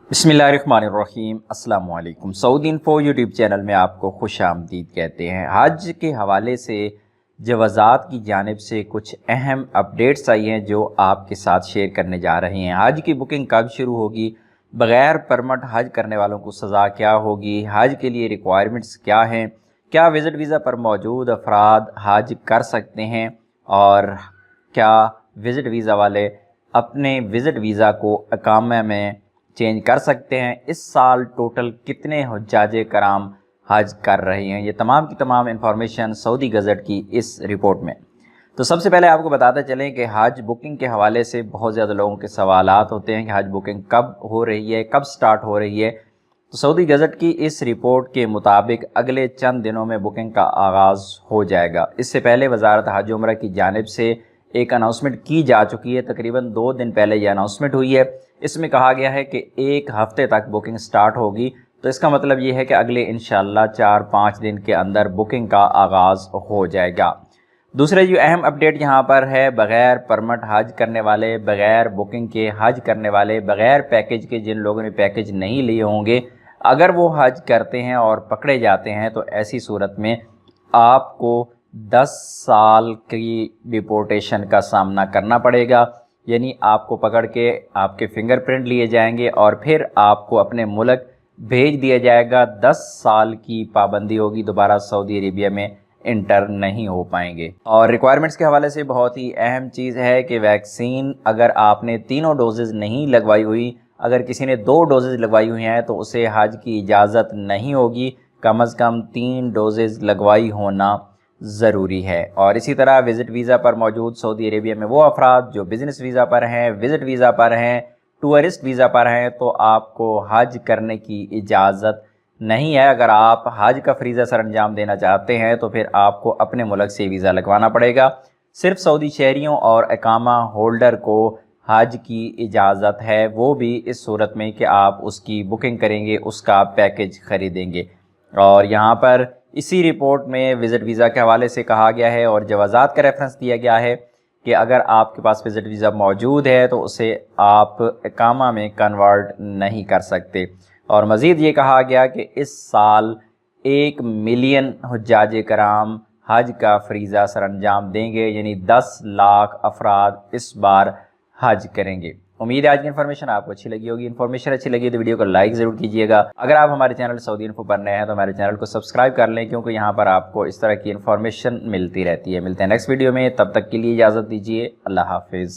बिस्मिल्लाहिर्रहमानिर्रहीम। अस्सलाम वालेकुम। सऊदी इन्फो यूट्यूब चैनल में आपको खुश आमदीद कहते हैं। हज के हवाले से जवाज़ात की जानिब से कुछ अहम अपडेट्स आई हैं जो आपके साथ शेयर करने जा रहे हैं। हज की बुकिंग कब शुरू होगी, बग़ैर परमिट हज करने वालों को सज़ा क्या होगी, हज के लिए रिक्वायरमेंट्स क्या हैं, क्या विज़िट वीज़ा पर मौजूद अफराद हज कर सकते हैं और क्या विज़िट वीज़ा वाले अपने विज़िट वीज़ा को इकामा में चेंज कर सकते हैं। इस साल टोटल कितने हुज्जाजे कराम हज कर रहे हैं, ये तमाम की तमाम इंफॉर्मेशन सऊदी गज़ट की इस रिपोर्ट में। तो सबसे पहले आपको बताते चलें कि हज बुकिंग के हवाले से बहुत ज़्यादा लोगों के सवालात होते हैं कि हज बुकिंग कब हो रही है, कब स्टार्ट हो रही है। तो सऊदी गज़ट की इस रिपोर्ट के मुताबिक अगले चंद दिनों में बुकिंग का आगाज़ हो जाएगा। इससे पहले वज़ारत हज उम्रा की जानिब से एक अनाउंसमेंट की जा चुकी है। तकरीबन 2 दिन पहले यह अनाउंसमेंट हुई है। इसमें कहा गया है कि 1 हफ़्ते तक बुकिंग स्टार्ट होगी। तो इसका मतलब ये है कि अगले इंशाअल्लाह 4-5 दिन के अंदर बुकिंग का आगाज़ हो जाएगा। दूसरा जो अहम अपडेट यहाँ पर है, बग़ैर परमिट हज करने वाले, बग़ैर बुकिंग के हज करने वाले, बग़ैर पैकेज के जिन लोगों ने पैकेज नहीं लिए होंगे, अगर वो हज करते हैं और पकड़े जाते हैं तो ऐसी सूरत में आपको 10 साल की डिपोर्टेशन का सामना करना पड़ेगा। यानी आपको पकड़ के आपके फिंगरप्रिंट लिए जाएंगे और फिर आपको अपने मुल्क भेज दिया जाएगा। 10 साल की पाबंदी होगी, दोबारा सऊदी अरेबिया में इंटर नहीं हो पाएंगे। और रिक्वायरमेंट्स के हवाले से बहुत ही अहम चीज़ है कि वैक्सीन अगर आपने तीनों डोजेज़ नहीं लगवाई हुई, अगर किसी ने 2 डोजेज़ लगवाई हुई हैं तो उसे हज की इजाज़त नहीं होगी। कम अज़ कम 3 डोजेज़ लगवाई होना ज़रूरी है। और इसी तरह विज़िट वीज़ा पर मौजूद सऊदी अरेबिया में वो अफराद जो बिज़नेस वीज़ा पर हैं, विज़िट वीज़ा पर हैं, टूरिस्ट वीज़ा पर हैं, तो आपको हज करने की इजाज़त नहीं है। अगर आप हज का फ़रीज़ा सर अंजाम देना चाहते हैं तो फिर आपको अपने मुल्क से वीज़ा लगवाना पड़ेगा। सिर्फ़ सऊदी शहरियों और इकामा होल्डर को हज की इजाज़त है, वो भी इस सूरत में कि आप उसकी बुकिंग करेंगे, उसका पैकेज ख़रीदेंगे। और यहाँ पर इसी रिपोर्ट में विज़िट वीज़ा के हवाले से कहा गया है और जवाज़ात का रेफरेंस दिया गया है कि अगर आपके पास विज़िट वीज़ा मौजूद है तो उसे आप इकामा में कन्वर्ट नहीं कर सकते। और मज़ीद ये कहा गया कि इस साल 1 मिलियन हुज्जाजे कराम हज का फ़रीज़ा सर अंजाम देंगे, यानी 10 लाख अफराद इस बार हज करेंगे। उम्मीद है आज की इन्फॉर्मेशन आपको अच्छी लगी होगी। इन्फॉर्मेशन अच्छी लगी तो वीडियो को लाइक ज़रूर कीजिएगा। अगर आप हमारे चैनल सऊदी इन्फो पर नए हैं तो हमारे चैनल को सब्सक्राइब कर लें, क्योंकि यहाँ पर आपको इस तरह की इन्फॉर्मेशन मिलती रहती है। मिलते हैं नेक्स्ट वीडियो में, तब तक के लिए इजाज़त दीजिए। अल्लाह हाफिज़।